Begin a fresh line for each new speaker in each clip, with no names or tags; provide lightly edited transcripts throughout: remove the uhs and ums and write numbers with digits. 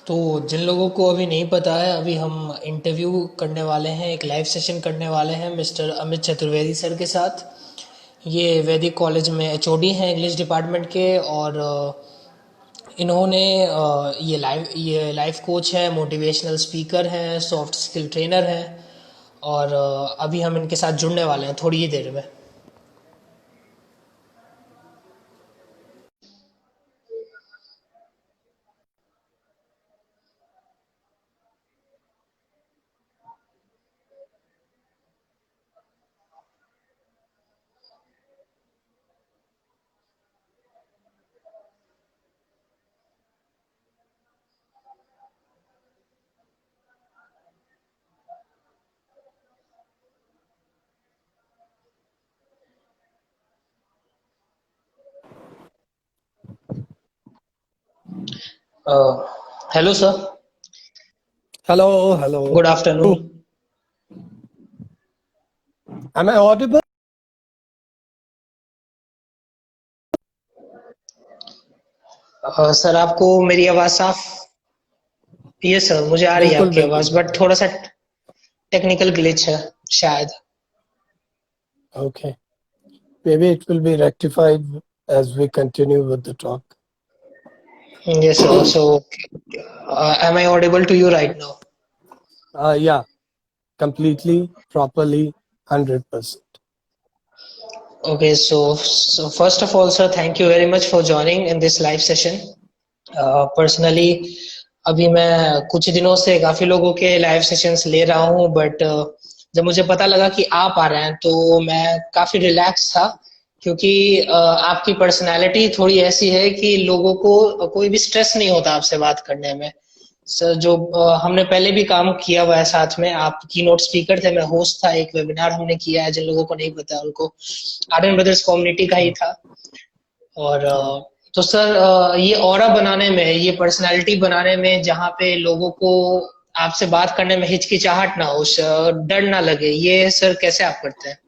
तो जिन लोगों को अभी नहीं पता है, अभी हम इंटरव्यू करने वाले हैं, एक लाइव सेशन करने वाले हैं मिस्टर अमित चतुर्वेदी सर के साथ। ये वैदिक कॉलेज में एचओडी हैं इंग्लिश डिपार्टमेंट के। और इन्होंने ये लाइफ कोच है, मोटिवेशनल स्पीकर हैं, सॉफ्ट स्किल ट्रेनर हैं। और अभी हम इनके साथ जुड़ने वाले हैं थोड़ी ही देर में। Hello sir.
Hello, hello.
Good afternoon.
Am I audible?
Sir, आपको मेरी आवाज़ साफ? ये सर, मुझे आ रही है
बिल्कुल
आपकी
बिल्कुल।
आवाज़, बट थोड़ा सा टेक्निकल ग्लिच है शायद।
Okay. Maybe it will be rectified as we continue with the talk.
Yes, sir. So, am I audible to you right now?
Yeah, completely, properly, 100%.
Okay, so first of all, sir, thank you very much for joining in this live session. Personally अभी मैं कुछ दिनों से काफी लोगों के live sessions ले रहा हूँ, बट जब मुझे पता लगा कि आप आ रहे हैं तो मैं काफी रिलैक्स था। क्योंकि आपकी पर्सनालिटी थोड़ी ऐसी है कि लोगों को कोई भी स्ट्रेस नहीं होता आपसे बात करने में। सर, जो हमने पहले भी काम किया हुआ है साथ में, आप कीनोट स्पीकर थे, मैं होस्ट था, एक वेबिनार हमने किया है, जिन लोगों को नहीं पता उनको आर्यन ब्रदर्स कम्युनिटी का ही
हाँ,
था। और
हाँ।
तो सर, ये ऑरा बनाने में, ये पर्सनालिटी बनाने में, जहाँ पे लोगों को आपसे बात करने में हिचकिचाहट ना हो, डर ना लगे, ये सर कैसे आप करते हैं?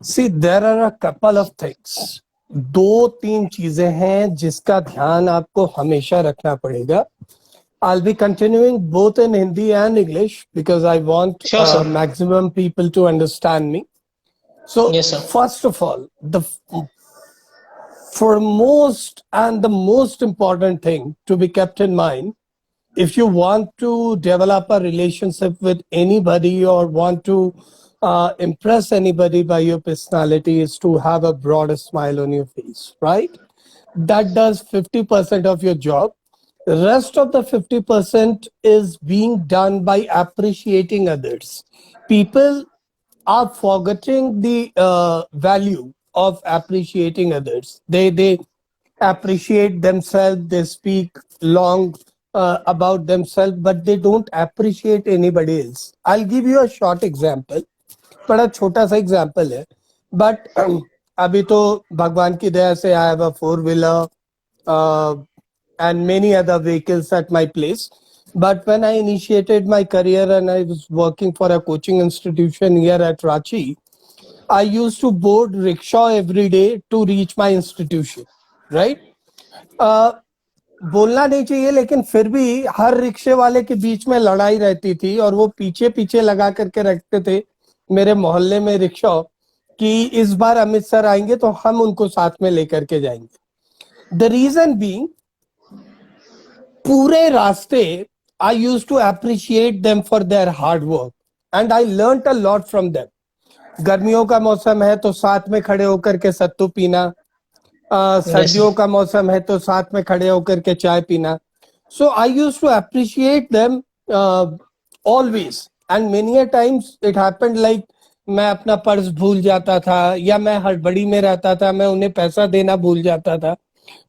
See, there are a couple of things. दो तीन चीजें हैं जिसका ध्यान आपको हमेशा रखना पड़ेगा. I'll be continuing both in Hindi and English because I want
sure sir.
maximum people to understand me. So,
yes sir.
first of all, the foremost and the most important thing to be kept in mind, if you want to develop a relationship with anybody or want to impress anybody by your personality, is to have a broad smile on your face, right? That does 50% of your job. The rest of the 50% is being done by appreciating others. People are forgetting the value of appreciating others. They appreciate themselves. They speak long about themselves, but they don't appreciate anybody else. I'll give you a short example. बड़ा छोटा सा example है, but अभी तो भगवान की दया से I have a 4 wheeler and many other vehicles at my place. But when I initiated my career and I was working for a coaching institution here at Ranchi, I used to board rickshaw every day to reach my institution, right? बोलना नहीं चाहिए, लेकिन फिर भी हर रिक्शे वाले के बीच में लड़ाई रहती थी और वो पीछे पीछे लगा करके रखते थे मेरे मोहल्ले में रिक्शा कि इस बार अमित सर आएंगे तो हम उनको साथ में लेकर के जाएंगे. द रीजन बीइंग, पूरे रास्ते I used to appreciate them for their hard work and I learned a lot from them. गर्मियों का मौसम है तो साथ में खड़े होकर के सत्तू पीना,
यस
सर्दियों का मौसम है तो साथ में खड़े होकर के चाय पीना. So I used to appreciate them always, and many a times it happened like मैं अपना पर्स भूल जाता था या मैं हड़बड़ी में रहता था, मैं उन्हें पैसा देना भूल जाता था,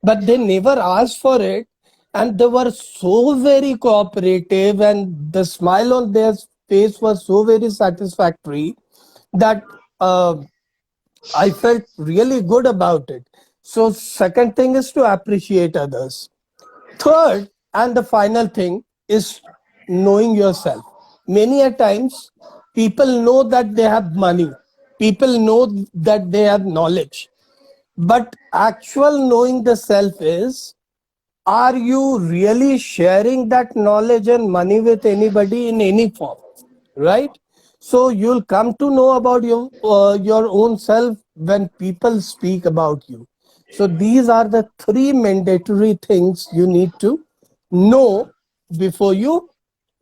but they never asked for it and they were so very cooperative and the smile on their face was so very satisfactory that I felt really good about it. So second thing is to appreciate others. Third and the final thing is knowing yourself. Many a times people know that they have money, people know that they have knowledge, but actual knowing the self is are you really sharing that knowledge and money with anybody in any form, right? So you'll come to know about your own self when people speak about you. So these are the three mandatory things you need to know before you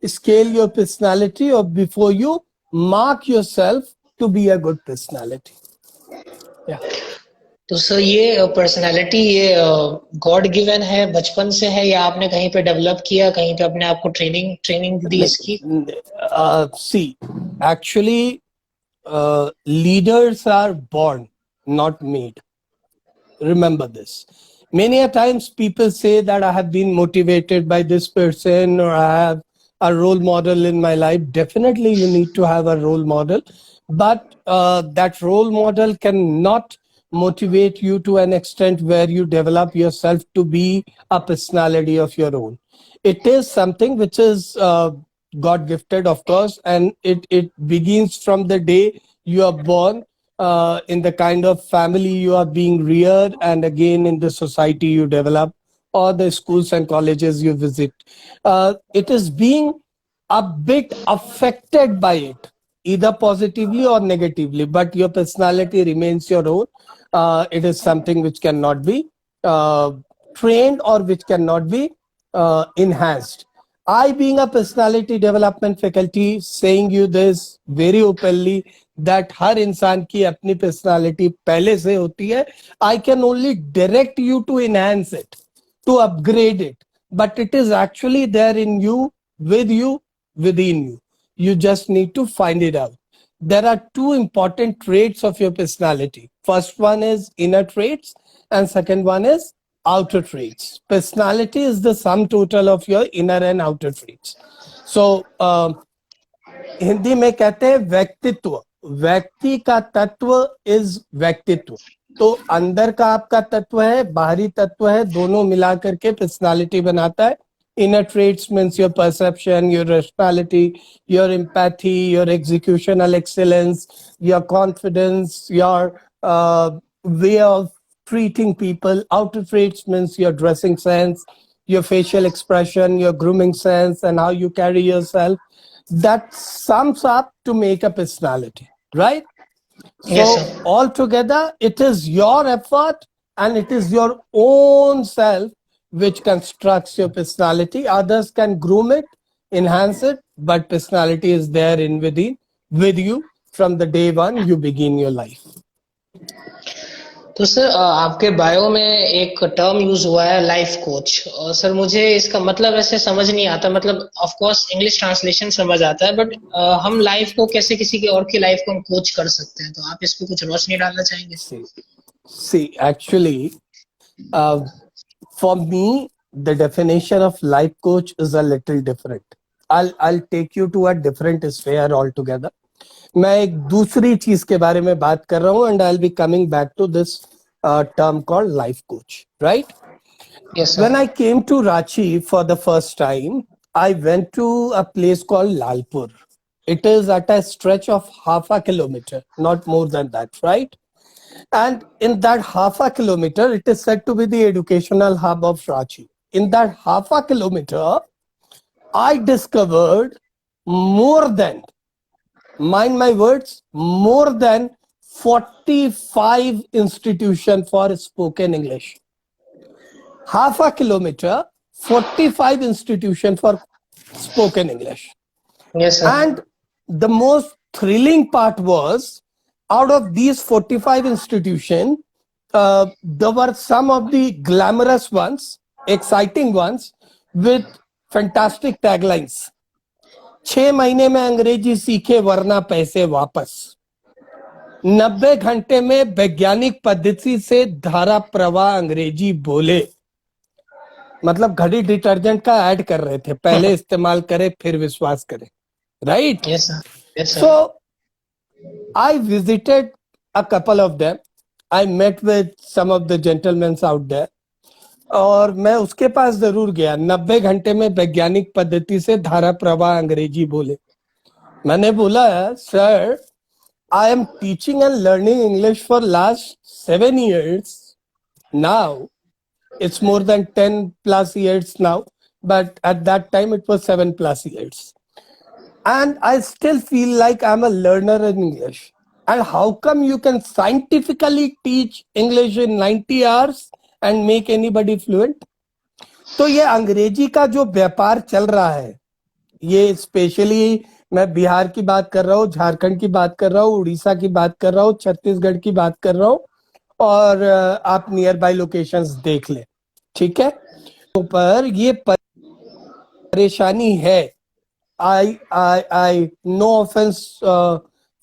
scale your personality or before you mark yourself to be a good personality. Yeah.
तो sir ये personality ये God given है, बचपन से है, या आपने कहीं पे डेवलप किया, कहीं पे अपने आप को ट्रेनिंग ट्रेनिंग दी इसकी?
See, actually, leaders are born, not made. Remember this. Many a times people say that I have been motivated by this person or I have a role model in my life. Definitely, you need to have a role model, but that role model cannot motivate you to an extent where you develop yourself to be a personality of your own. It is something which is God gifted, of course, and it begins from the day you are born, in the kind of family you are being reared, and again in the society you develop, or the schools and colleges you visit. It is being a bit affected by it, either positively or negatively, but your personality remains your own. It is something which cannot be trained or which cannot be enhanced. I, being a personality development faculty, saying you this very openly that हर इंसान की अपनी personality पहले से होती है. I can only direct you to enhance it, to upgrade it, but it is actually there in you, with you, within you. You just need to find it out. There are two important traits of your personality. First one is inner traits, and second one is outer traits. Personality is the sum total of your inner and outer traits. So Hindi में कहते हैं व्यक्तित्व. व्यक्ति का तत्व is व्यक्तित्व. तो अंदर का आपका तत्व है, बाहरी तत्व है, दोनों मिला करके पर्सनालिटी बनाता है. Inner traits means your perception, your rationality, your empathy, your executional excellence, your confidence, your way of treating people. Outer traits means your dressing sense, your facial expression, your grooming sense, and how you carry yourself. That sums up to make a personality, right?
Yes,
So
sir.
altogether, it is your effort and it is your own self which constructs your personality. Others can groom it, enhance it, but personality is there in within, with you from the day one you begin your life.
तो sir आपके bio में एक term use हुआ है, life coach. और sir मुझे इसका मतलब ऐसे समझ नहीं आता. मतलब ऑफ कोर्स इंग्लिश ट्रांसलेशन समझ आता है, बट हम लाइफ को कैसे किसी की और की लाइफ को हम कोच कर सकते हैं? तो आप इस पे कुछ रोशनी डालना चाहेंगे?
See, actually, for me, the definition of life coach is a little different. I'll take you to a different sphere altogether. मैं एक दूसरी चीज के बारे में बात कर रहा हूँ, and I'll be coming back to this term called life coach, right?
Yes, sir.
When I came to Ranchi for the first time, I went to a place called Lalpur. It is at a stretch of half a kilometer, not more than that, right? And in that half a kilometer, it is said to be the educational hub of Ranchi. In that half a kilometer, I discovered more than, mind my words, more than 45 institutions for spoken English. Half a kilometer, 45 institutions for spoken English.
Yes, sir.
And the most thrilling part was, out of these 45 institutions, there were some of the glamorous ones, exciting ones, with fantastic taglines. 6 महीने में अंग्रेजी सीखे वरना पैसे वापस. 90 घंटे में वैज्ञानिक पद्धति से धारा प्रवाह अंग्रेजी बोले. मतलब घड़ी डिटर्जेंट का ऐड कर रहे थे, पहले इस्तेमाल करें फिर विश्वास करें, right?
Yes, sir. Yes, sir.
So I visited a couple of them. I met with some of the gentlemen out there. और मैं उसके पास जरूर गया. 90 घंटे में वैज्ञानिक पद्धति से धारा प्रवाह अंग्रेजी बोले. मैंने बोला, sir, I am teaching and learning English for last 7 years now. It's more than 10 plus years now, but at that time it was 7 plus years. And I still feel like I'm a learner in English. And how come you can scientifically teach English in 90 hours and make anybody fluent? तो ये अंग्रेजी का जो व्यापार चल रहा है, ये स्पेशली मैं बिहार की बात कर रहा हूँ, झारखंड की बात कर रहा हूँ, उड़ीसा की बात कर रहा हूँ, छत्तीसगढ़ की बात कर रहा हूँ, और आप नियर बाय लोकेशंस देख लें, ठीक है। तो पर ये परेशानी है। I no offense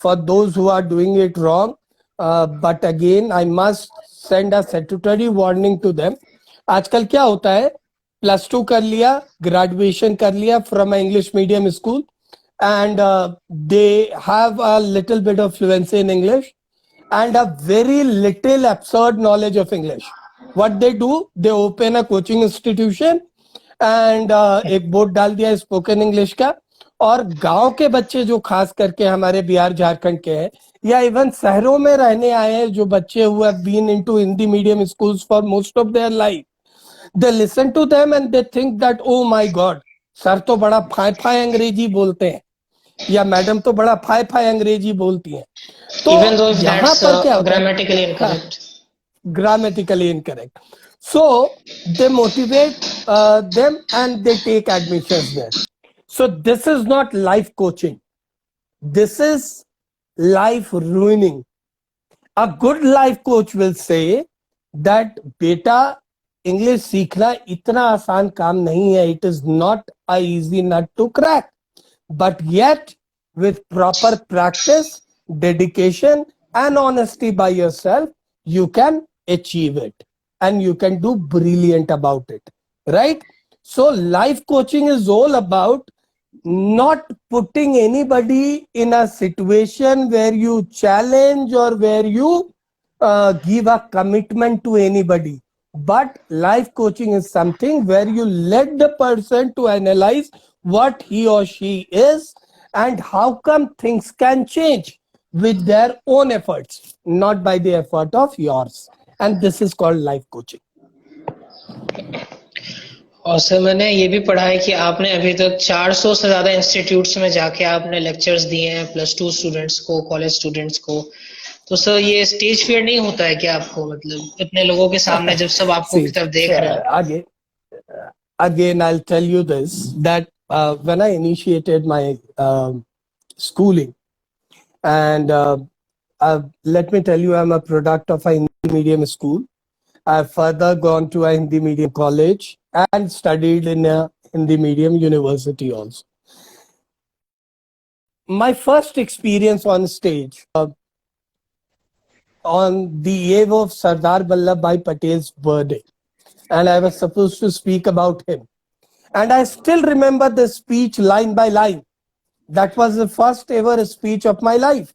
for those who are doing it wrong, but again I must send a statutory warning to them. आजकल क्या होता है, +2 कर लिया, ग्रेजुएशन कर लिया from an English medium school, and they have a little bit of fluency in English and a very little absurd knowledge of English. What they do, they open a coaching institution and एक board डाल दिया spoken English का, और गांव के बच्चे जो खास करके हमारे बिहार झारखंड के हैं, या इवन शहरों में रहने आए हैं जो बच्चे who have been into Hindi medium schools for most of their life, they listen to them and they think that oh my god, sir तो बड़ा फाय फाय अंग्रेजी बोलते हैं, या मैडम तो बड़ा फाय फाय अंग्रेजी बोलती हैं। तो
Even though if
यहाँ
that's
पर क्या होता है,
grammatically incorrect.
grammatically incorrect. So they motivate them and they take admissions there. So this is not life coaching. This is life ruining. A good life coach will say that beta English सीखना इतना आसान काम नहीं है. It is not a easy nut to crack. But yet with proper practice, dedication and honesty by yourself, you can achieve it and you can do brilliant about it, right? So life coaching is all about not putting anybody in a situation where you challenge or where you give a commitment to anybody. But life coaching is something where you let the person to analyze what he or she is and how come things can change with their own efforts, not by the effort of yours. And this is called life coaching.
और sir मैंने ये भी पढ़ा है कि आपने अभी तक 400 से ज्यादा इंस्टीट्यूट्स में जाके आपने लेक्चर्स दिए हैं +2 स्टूडेंट्स को, कॉलेज स्टूडेंट्स को। तो सर ये स्टेज फियर नहीं होता है क्या आपको, मतलब इतने लोगों के सामने जब सब आपको की तरफ देख रहे हैं?
Again, I'll tell you this, that when I initiated my schooling, and let me tell you, I'm a product of a Hindi medium school. I've further gone to a Hindi medium college and studied in a Hindi medium university also. My first experience on stage on the eve of Sardar Vallabhbhai Patel's birthday, and I was supposed to speak about him. And I still remember the speech line by line. That was the first ever speech of my life.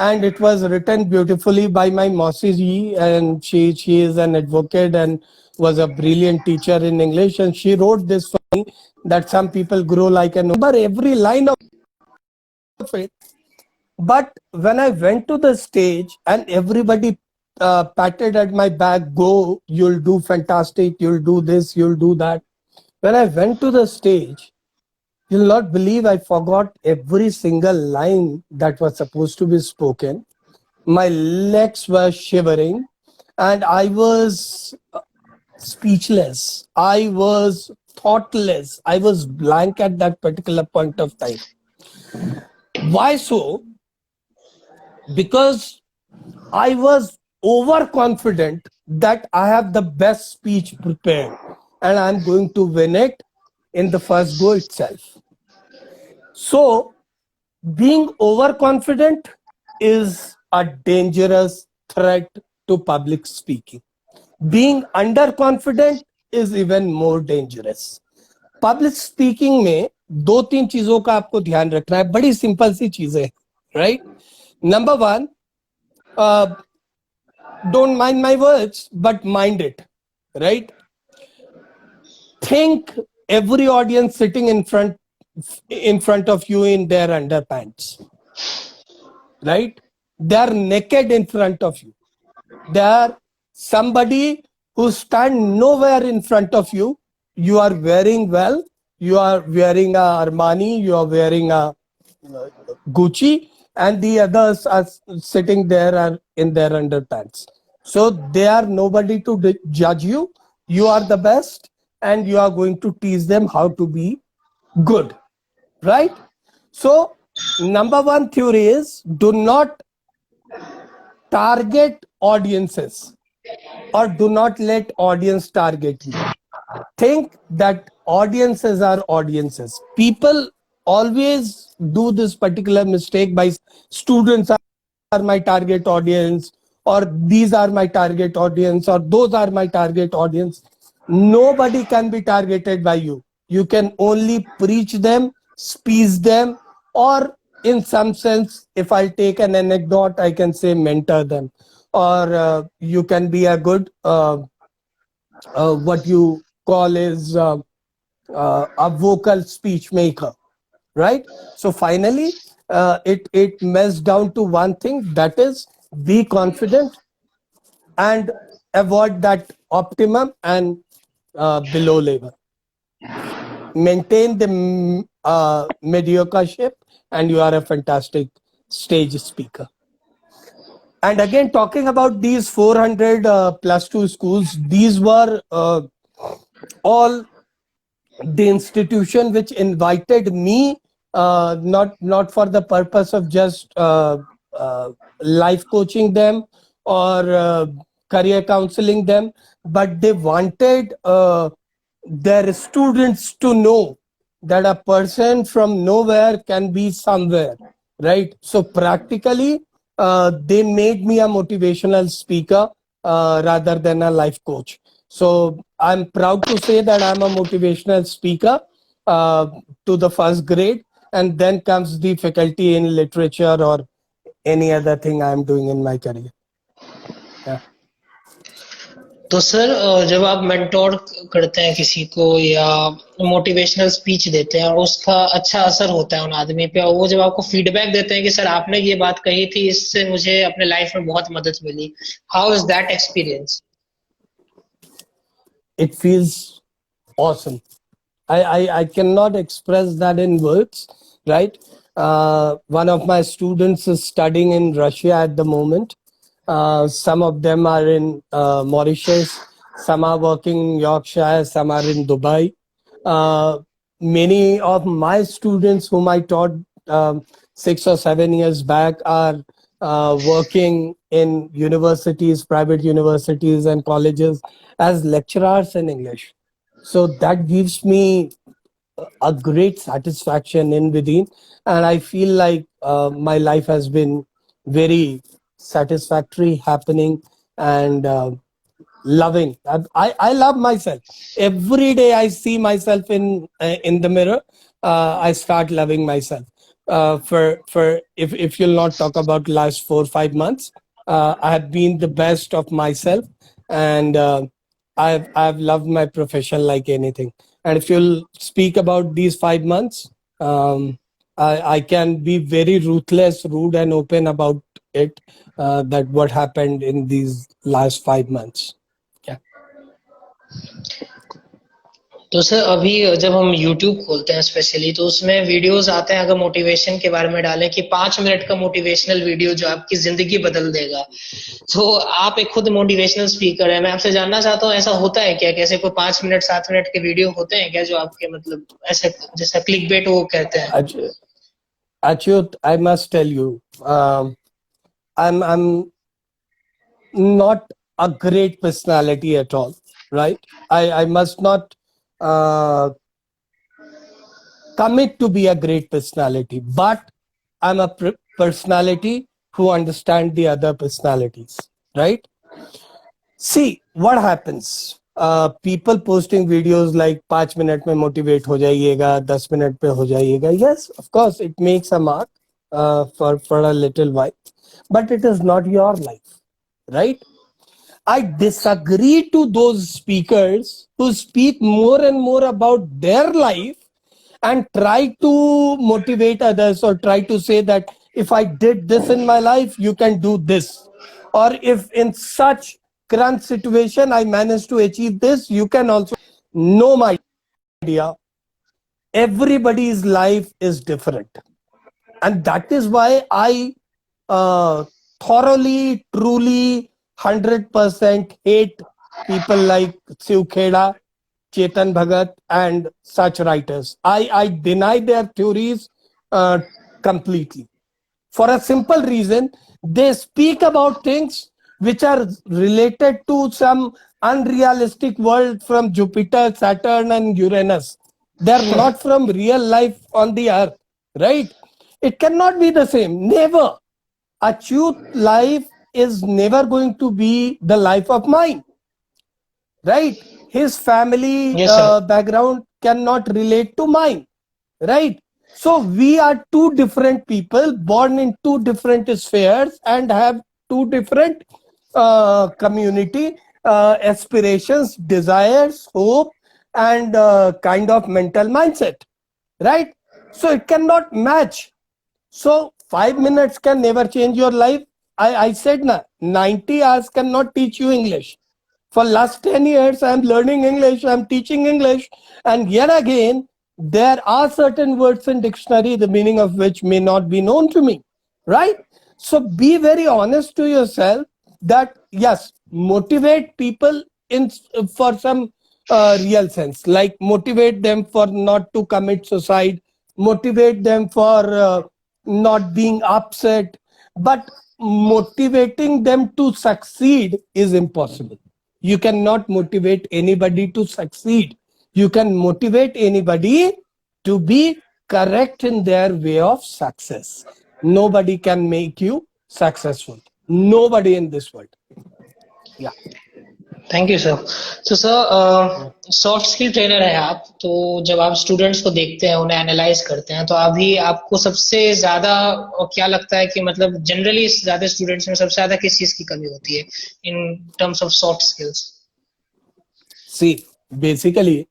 And it was written beautifully by my Mausi ji, and she is an advocate and was a brilliant teacher in English. And she wrote this for me, that some people grow like an number, every line of it. But when I went to the stage and everybody patted at my back, go, you'll do fantastic, you'll do this, you'll do that. When I went to the stage, you'll not believe I forgot every single line that was supposed to be spoken. My legs were shivering and I was speechless. I was thoughtless. I was blank at that particular point of time. Why so? Because I was overconfident that I have the best speech prepared and I'm going to win it in the first go itself. So being overconfident is a dangerous threat to public speaking. Being underconfident is even more dangerous. Public speaking में 2-3 चीजों का आपको ध्यान रखना है, बड़ी simple सी चीजें, right? Number one, don't mind my words, but mind it, right? Think every audience sitting in front of you in their underpants, right? They are naked in front of you. They are somebody who stand nowhere in front of you. You are wearing well, you are wearing a Armani, you are wearing a Gucci, and the others are sitting there are in their underpants. So they are nobody to judge you. You are the best, and you are going to teach them how to be good, right? So number one theory is, do not target audiences, or do not let audience target you. Think that audiences are audiences. People always do this particular mistake by students are my target audience, or these are my target audience, or those are my target audience. Nobody can be targeted by you. You can only preach them, speak them, or in some sense, if I take an anecdote, I can say mentor them, or you can be a good what you call is a vocal speech maker, right? So finally, it melts down to one thing, that is, be confident and avoid that optimum and below level. Maintain the mediocre shape, and you are a fantastic stage speaker. And again, talking about these 400 plus two schools, these were all the institution which invited me, not for the purpose of just life coaching them or career counseling them, but they wanted their students to know that a person from nowhere can be somewhere, right? So practically, they made me a motivational speaker rather than a life coach. So I'm proud to say that I'm a motivational speaker to the first grade, and then comes the faculty in literature or any other thing I'm doing in my career. Yeah.
तो sir जब आप mentor करते हैं किसी को या motivational speech देते हैं और उसका अच्छा असर होता है उन आदमी पे, और वो जब आपको फीडबैक देते हैं कि सर आपने ये बात कही थी, इससे मुझे अपने लाइफ में बहुत मदद मिली, how is that experience?
It feels awesome. I cannot express that in words, right? One of my students is studying in Russia at the moment. Some of them are in Mauritius, some are working in Yorkshire, some are in Dubai. Many of my students whom I taught 6 or 7 years back are working in universities, private universities and colleges as lecturers in English. So that gives me a great satisfaction in within, and I feel like my life has been very satisfactory, happening, and loving. I love myself. Every day I see myself in the mirror, I start loving myself. For if you'll not talk about last 4-5 months, I have been the best of myself, and I've loved my profession like anything. And if you'll speak about these 5 months, I can be very ruthless, rude, and open about it. That what happened in these last 5 months. Yeah.
तो sir अभी जब हम YouTube खोलते हैं specially, तो उसमें videos आते हैं, अगर मोटिवेशन के बारे में डालें कि 5 मिनट का मोटिवेशनल वीडियो जो आपकी जिंदगी बदल देगा, तो आप एक खुद मोटिवेशनल स्पीकर है, मैं आपसे जानना चाहता हूँ ऐसा होता है क्या? कैसे कोई 5 मिनट 7 मिनट के वीडियो होते हैं क्या जो आपके मतलब ऐसे जैसा क्लिक बेट वो कहते हैं?
Achyut, I must tell you, I'm not a great personality at all, right? I must not commit to be a great personality, but I'm a personality who understand the other personalities, right? See what happens. People posting videos like 5 minute में motivate हो जाइएगा, 10 minute पे हो जाइएगा. Yes, of course, it makes a mark for a little while, but it is not your life, right? I disagree to those speakers who speak more and more about their life and try to motivate others, or try to say that if I did this in my life, you can do this. Or if in such current situation, I managed to achieve this. You can also know my idea. Everybody's life is different. And that is why I thoroughly, truly, 100% hate people like Shiv Kheda, Chetan Bhagat, and such writers. I deny their theories completely. For a simple reason, they speak about things which are related to some unrealistic world from Jupiter, Saturn, and Uranus. They're not from real life on the earth, right? It cannot be the same. Never. A truth life is never going to be the life of mine, right? His family
Yes, sir.
background cannot relate to mine, right? So we are two different people born in two different spheres and have two different community aspirations, desires, hope, and kind of mental mindset, right? So it cannot match. So 5 minutes can never change your life. I said na, 90 hours cannot teach you English. For last 10 years, I'm learning English, I'm teaching English, and yet again, there are certain words in dictionary, the meaning of which may not be known to me, right? So be very honest to yourself that yes, motivate people in for some real sense, like motivate them for not to commit suicide, motivate them for not being upset, but motivating them to succeed is impossible. You cannot motivate anybody to succeed. You can motivate anybody to be correct in their way of success. Nobody can make you successful. Nobody in this world. Yeah.
Thank you sir. तो sir soft skill trainer है आप, तो जब आप students को देखते हैं, उन्हें एनालाइज करते हैं, तो अभी आपको सबसे ज्यादा क्या लगता है कि मतलब जनरली ज्यादा स्टूडेंट्स में सबसे ज्यादा किस चीज की कमी होती है in terms of soft skills?
See, basically,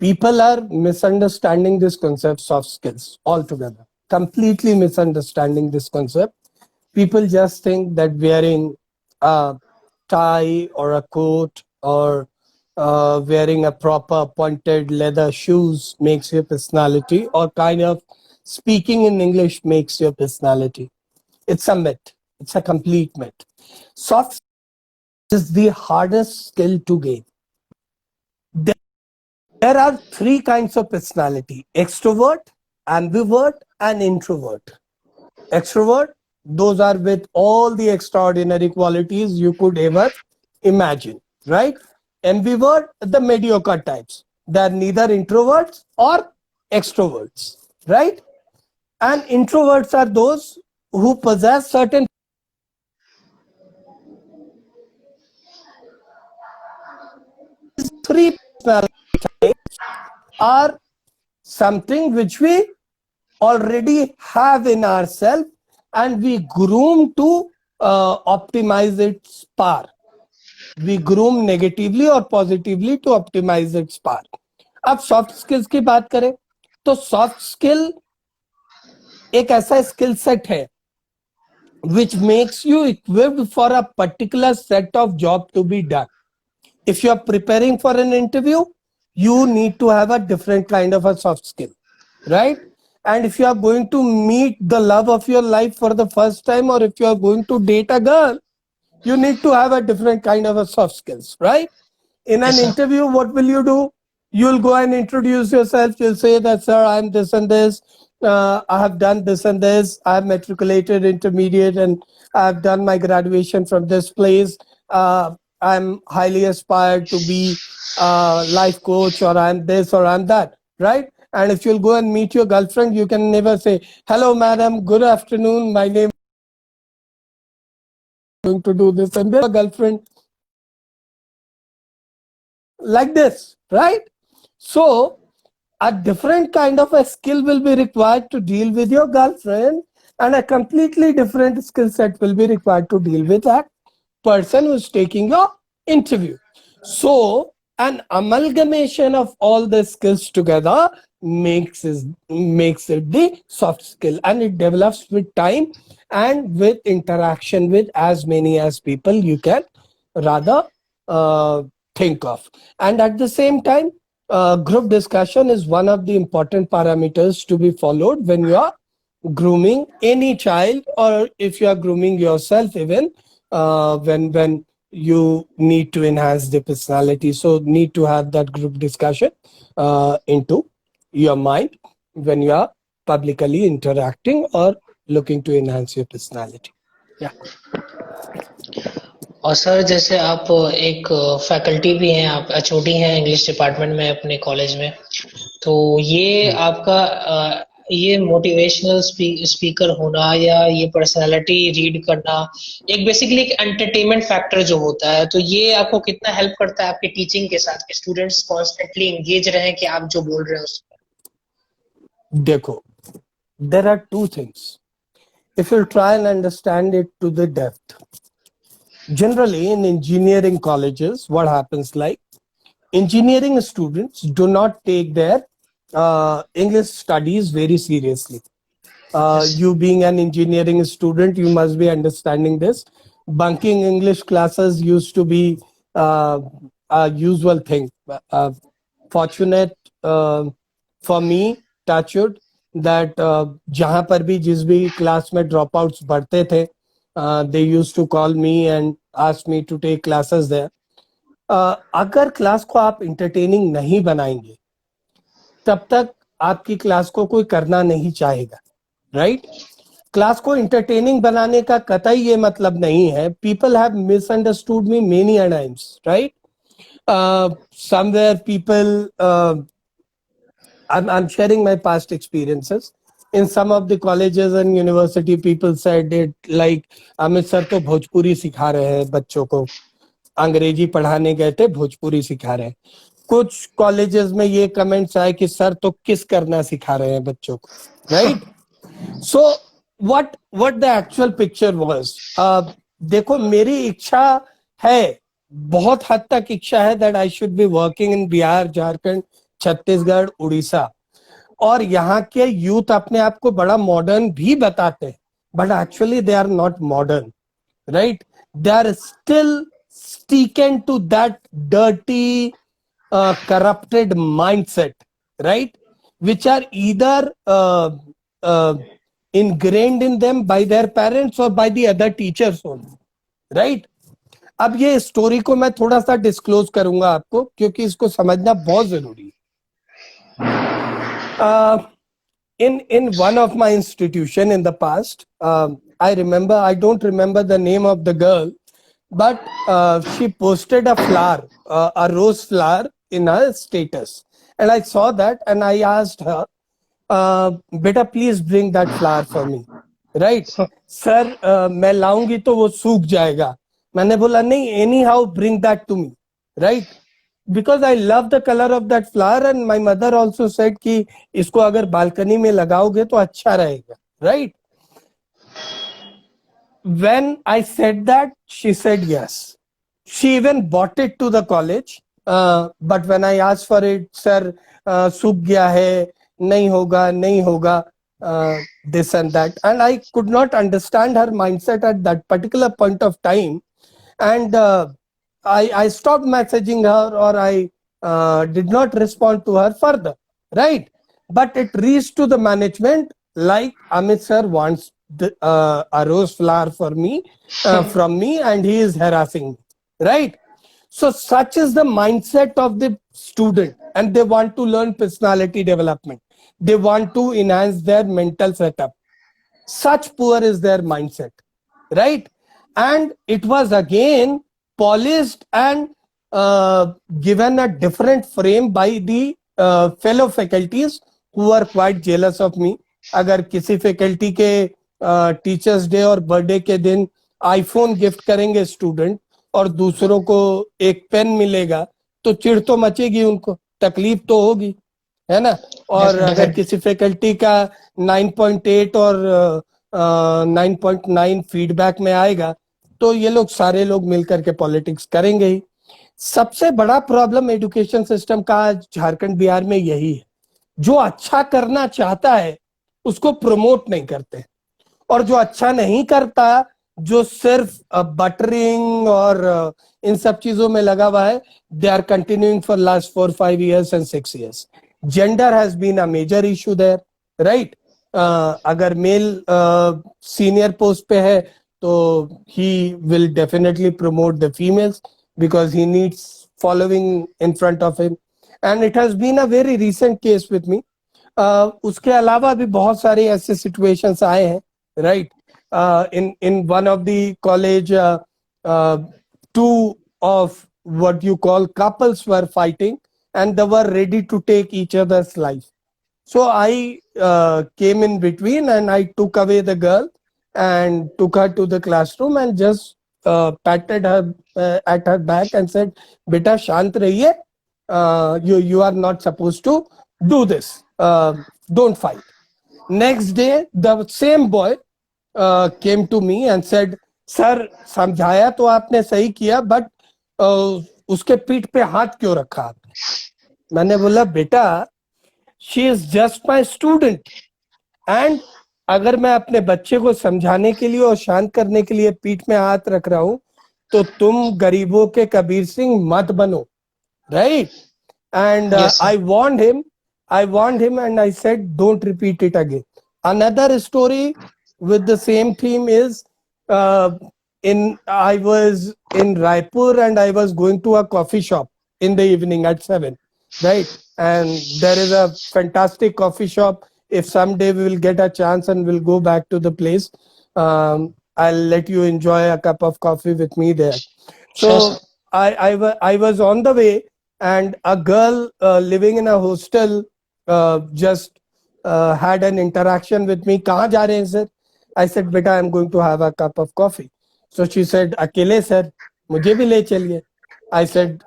people are misunderstanding this concept soft skills altogether. Completely misunderstanding this concept. People just think that wearing a tie or a coat or wearing a proper pointed leather shoes makes your personality, or kind of speaking in English makes your personality. It's a myth. It's a complete myth. Soft is the hardest skill to gain. There are three kinds of personality: extrovert, ambivert, and introvert. Extrovert, those are with all the extraordinary qualities you could ever imagine, right? Ambivert, the mediocre types. They're neither introverts or extroverts, right? And introverts are those who possess certain three personality types are something which we already have in ourselves and we groom to optimize its power. We groom negatively or positively to optimize its power. अब soft skills की बात करें तो soft skill एक ऐसा skill set है which makes you equipped for a particular set of job to be done. If you are preparing for an interview, you need to have a different kind of a soft skill, right? And if you are going to meet the love of your life for the first time, or if you are going to date a girl, you need to have a different kind of a soft skills, right? In an
Yes, sir.
interview, what will you do? You'll go and introduce yourself. You'll say that, sir, I'm this and this. I have done this and this. I have matriculated intermediate and I've done my graduation from this place. I'm highly aspired to be a life coach, or I'm this or I'm that, right? And if you'll go and meet your girlfriend, you can never say, hello, madam, good afternoon. My name is going to do this and this. Girlfriend like this, right? So a different kind of a skill will be required to deal with your girlfriend, and a completely different skill set will be required to deal with that person who's taking your interview. So an amalgamation of all the skills together makes it the soft skill, and it develops with time and with interaction with as many as people you can rather think of. And at the same time, group discussion is one of the important parameters to be followed when you are grooming any child, or if you are grooming yourself, even when you need to enhance the personality. So need to have that group discussion into your mind when you are publicly interacting or looking to enhance your personality. Yeah.
और sir जैसे आप एक faculty भी हैं, आप HOD हैं English department में अपने कॉलेज में, तो ये आपका ये मोटिवेशनल स्पीकर होना या ये पर्सनालिटी रीड करना एक बेसिकली एक एंटरटेनमेंट फैक्टर जो होता है, तो ये आपको कितना हेल्प करता है आपके टीचिंग के साथ कि स्टूडेंट्स कॉन्स्टेंटली एंगेज रहें कि आप जो बोल रहे हैं उसमें?
देखो, there are two things. If you try and understand it to the depth, generally in engineering colleges, what happens, like engineering students do not take their English studies very seriously.
Yes.
You being an engineering student, you must be understanding this. Bunking English classes used to be a usual thing. Fortunate for me, touch wood, that जहाँ पर भी जिस भी class में dropouts बढ़ते थे, they used to call me and ask me to take classes there. अगर class को आप इंटरटेनिंग नहीं बनाएंगे, तब तक आपकी क्लास को कोई करना नहीं चाहेगा, राइट? क्लास को इंटरटेनिंग बनाने का कतई ये मतलब नहीं है. People have misunderstood me many times, right? Somewhere people, I'm sharing my past experiences. In some of the colleges and university, people said it like, Amit sir तो भोजपुरी सिखा रहे हैं बच्चों को, अंग्रेजी पढ़ाने गए थे, भोजपुरी सिखा रहे हैं. कुछ कॉलेजेस में ये कमेंट्स आए कि सर तो किस करना सिखा रहे हैं बच्चों को, right? So what the actual picture was, देखो मेरी इच्छा है, बहुत हद तक इच्छा है that I should be working in Bihar, Jharkhand, Chhattisgarh, Orissa, और यहाँ के यूथ अपने आप को बड़ा मॉडर्न भी बताते हैं, but actually they are not modern, right? They are still sticking to that dirty, corrupted mindset, right? Which are either ingrained in them by their parents or by the other teachers only, right? अब ये story को मैं थोड़ा सा disclose करूंगा आपको, क्योंकि इसको समझना बहुत जरूरी है. In one of my institution in the past, I remember, I don't remember the name of the girl, but she posted a flower, a rose flower in her status, and I saw that and I asked her, beta please bring that flower for me, right? Sir, मैं लाऊंगी तो वो सूख जाएगा. मैंने बोला नहीं, anyhow bring that to me, right? Because I love the color of that flower, and my mother also said कि इसको अगर बालकनी में लगाओगे तो अच्छा रहेगा, right? When I said that, she said yes. She even bought it to the college, but when I asked for it, sir, सूख गया है, नहीं होगा, this and that, and I could not understand her mindset at that particular point of time, and I stopped messaging her, or I did not respond to her further, right? But it reached to the management like Amit sir wants a rose flower for me, from me, and he is harassing me, right? So such is the mindset of the student, and they want to learn personality development. They want to enhance their mental setup. Such poor is their mindset, right? And it was again polished and given a different frame by the fellow faculties who were quite jealous of me. अगर किसी faculty के teachers day और birthday के दिन iPhone gift करेंगे student और दूसरों को एक पेन मिलेगा, तो चिढ़ तो मचेगी, उनको तकलीफ तो होगी, है ना? और अगर किसी फैकल्टी का 9.8 और 9.9 फीडबैक में आएगा, तो ये लोग सारे लोग मिलकर के पॉलिटिक्स करेंगे ही. सबसे बड़ा प्रॉब्लम एजुकेशन सिस्टम का झारखंड बिहार में यही है. जो अच्छा करना चाहता है उसको प्रमोट नहीं करते, और जो अच्छा नहीं करता, जो सिर्फ बटरिंग और इन सब चीजों में लगा हुआ है, they are continuing for last 4-5 years and 6 years. Gender has been a major issue there, right? अगर मेल सीनियर पोस्ट पे है तो he will definitely promote the females because he needs following in front of him, and it has been a very recent case with me. उसके अलावा भी बहुत सारे ऐसे situations आए हैं, right? In one of the college, two of what you call couples were fighting, and they were ready to take each other's life. So I came in between and I took away the girl and took her to the classroom and just patted her at her back and said, "Beta, shant rahiye. You are not supposed to do this. Don't fight." Next day, the same boy came to me and said, "Sir, समझाया तो आपने सही किया, but उसके पीठ पे हाथ क्यों रखा आपने?" मैंने बोला, बेटा, she is just my student, and अगर मैं अपने बच्चे को समझाने के लिए और शांत करने के लिए पीठ में हाथ रख रहा हूं, तो तुम गरीबों के कबीर सिंह मत बनो, right? And I warned him and I said, don't repeat it again. Another story with the same theme is, I was in Raipur and I was going to a coffee shop in the evening at 7, right? And there is a fantastic coffee shop. If someday we will get a chance and we'll go back to the place, I'll let you enjoy a cup of coffee with me there. So I was on the way, and a girl living in a hostel just had an interaction with me. "Kahan ja rahe hain, sir?" I said, "Beta, I'm going to have a cup of coffee." So she said, "Akele, sir, mujhe bhi le chaliye." I said,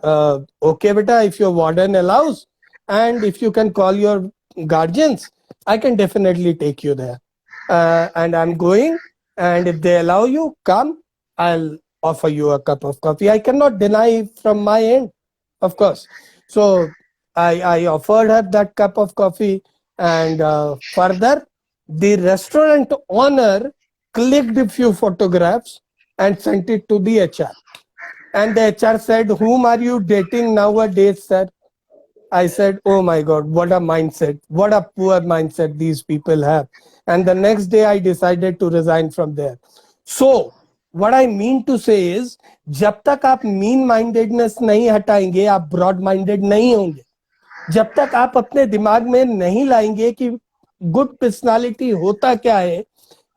"Okay, beta, if your warden allows and if you can call your guardians, I can definitely take you there. And I'm going, and if they allow you, come, I'll offer you a cup of coffee." I cannot deny from my end, of course. So I offered her that cup of coffee, and further, the restaurant owner clicked a few photographs and sent it to the HR. And the HR said, "Whom are you dating nowadays, sir?" I said, "Oh my God, what a mindset. What a poor mindset these people have." And the next day I decided to resign from there. So what I mean to say is, जब तक आप mean mindedness नहीं हटाएंगे, आप broad minded नहीं होंगे. जब तक आप अपने दिमाग में नहीं लाएंगे कि गुड पर्सनालिटी होता क्या है,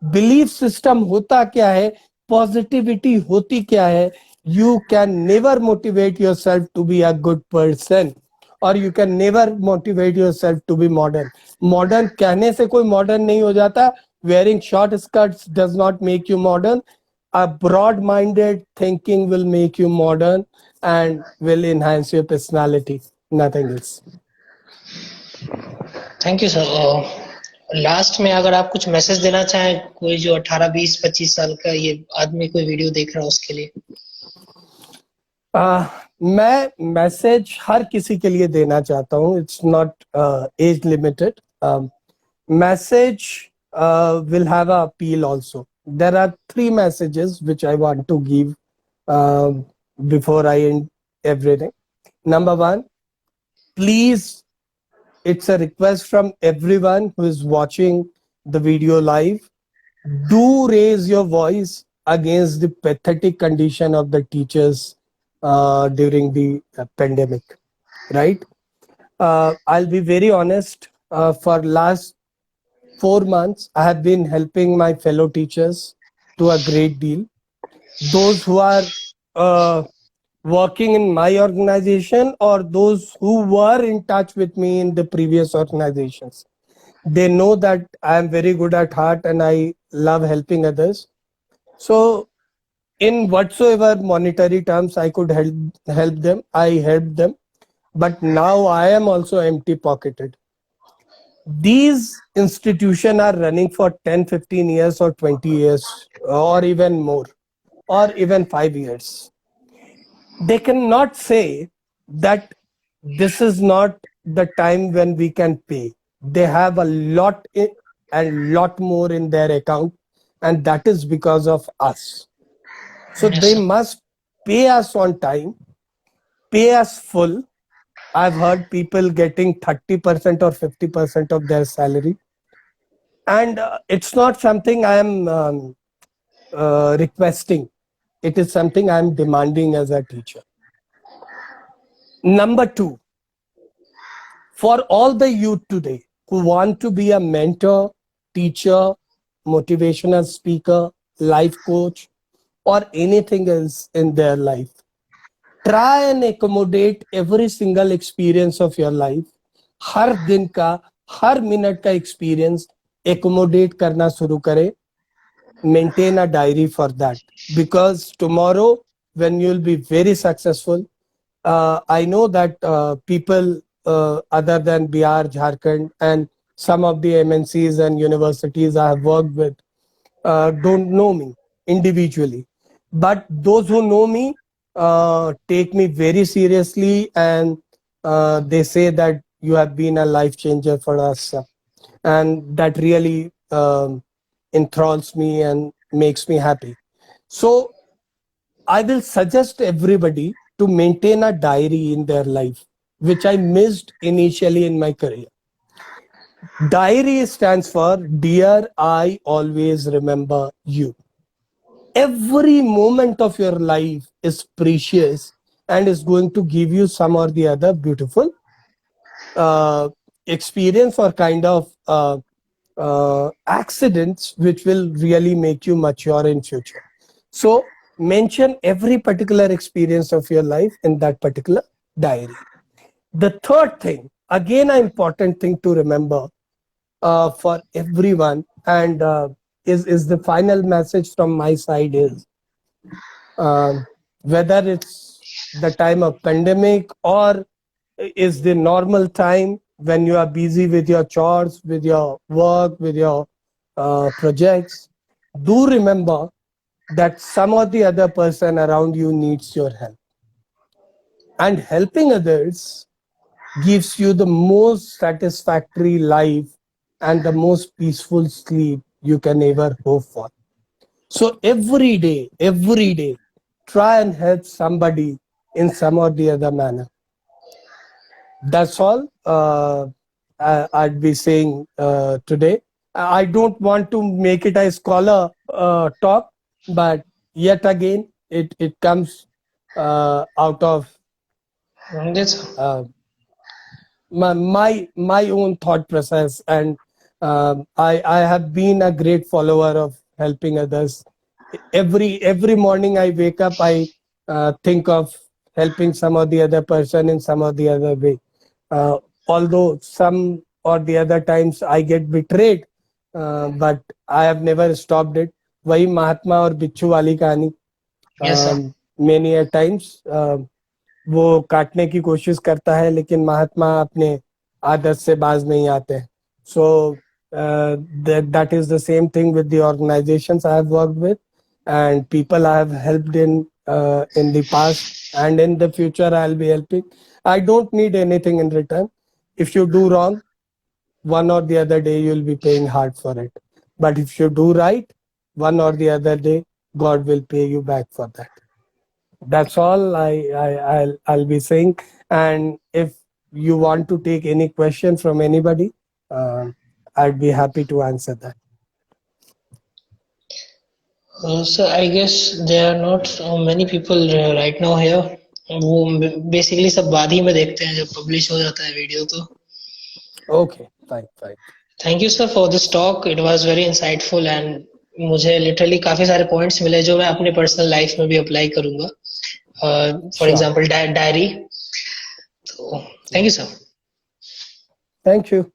बिलीफ सिस्टम होता क्या है, पॉजिटिविटी होती क्या है, you can never motivate yourself to be a good person, or you can never motivate yourself to be modern. Modern कहने से कोई modern नहीं हो जाता. Wearing short skirts does not make you modern. A broad-minded thinking will make you modern and will enhance your personality. Nothing else.
Thank you sir. Last में अगर आप कुछ मैसेज देना चाहें, कोई जो 18, 20, 25 साल का ये आदमी कोई वीडियो देख रहा है उसके लिए.
मैं मैसेज हर किसी के लिए देना चाहता हूँ. It's not age limited. Message will have a appeal also. There are 3 messages which I want to give before I end everything. Number 1, please, it's a request from everyone who is watching the video live. Do raise your voice against the pathetic condition of the teachers during the pandemic, right? I'll be very honest. For last 4 months, I have been helping my fellow teachers to a great deal. Those who are working in my organization or those who were in touch with me in the previous organizations, they know that I am very good at heart and I love helping others. So in whatsoever monetary terms I could help them, I helped them. But now I am also empty pocketed. These institutions are running for 10, 15 years or 20 years or even more, or even 5 years. They cannot say that this is not the time when we can pay. They have a lot and lot more in their account and that is because of us. So
Yes,
they
sir.
must pay us on time, pay us full. I've heard people getting 30% or 50% of their salary. And it's not something I am requesting. It is something I'm demanding as a teacher. Number two, for all the youth today who want to be a mentor, teacher, motivational speaker, life coach, or anything else in their life, try and accommodate every single experience of your life. हर दिन का, हर minute का experience accommodate करना शुरू करें. Maintain a diary for that, because tomorrow when you'll be very successful, I know that people other than Bihar, Jharkhand, and some of the MNCs and universities I have worked with don't know me individually, but those who know me take me very seriously, and they say that you have been a life changer for us, and that really enthralls me and makes me happy. So I will suggest everybody to maintain a diary in their life, which I missed initially in my career. Diary stands for Dear, I always remember you. Every moment of your life is precious and is going to give you some or the other beautiful experience or kind of accidents which will really make you mature in future. So mention every particular experience of your life in that particular diary. The third thing, again, an important thing to remember for everyone, and is the final message from my side is whether it's the time of pandemic or is the normal time when you are busy with your chores, with your work, with your projects, do remember that some or the other person around you needs your help. And helping others gives you the most satisfactory life and the most peaceful sleep you can ever hope for. So every day, try and help somebody in some or the other manner. That's all I'd be saying today. I don't want to make it a scholar talk, but yet again, it comes out of
Yes, sir.
my own thought process, and I have been a great follower of helping others. Every morning I wake up, I think of helping some or the other person in some or the other way. Although some or the other times I get betrayed, but I have never stopped it. वही महात्मा और बिच्छू वाली कहानी.
Yes, sir.
Many a times वो काटने की कोशिश करता है, लेकिन महात्मा अपने आदत से बाज नहीं आते. So that is the same thing with the organizations I have worked with and people I have helped in the past, and in the future I'll be helping. I don't need anything in return. If you do wrong, one or the other day you'll be paying hard for it. But if you do right, one or the other day, God will pay you back for that. That's all I'll be saying. And if you want to take any question from anybody, I'd be happy to answer that.
So I guess there are not many people right now here. वो basically सब बाद ही में देखते हैं जब publish हो जाता है वीडियो तो.
Okay, fine.
Thank you sir for this talk. It was very insightful and मुझे लिटरली काफी सारे पॉइंट्स मिले जो मैं अपने पर्सनल लाइफ में भी अप्लाई करूंगा. For
Sure.
Example diary. तो thank you sir.
Thank you.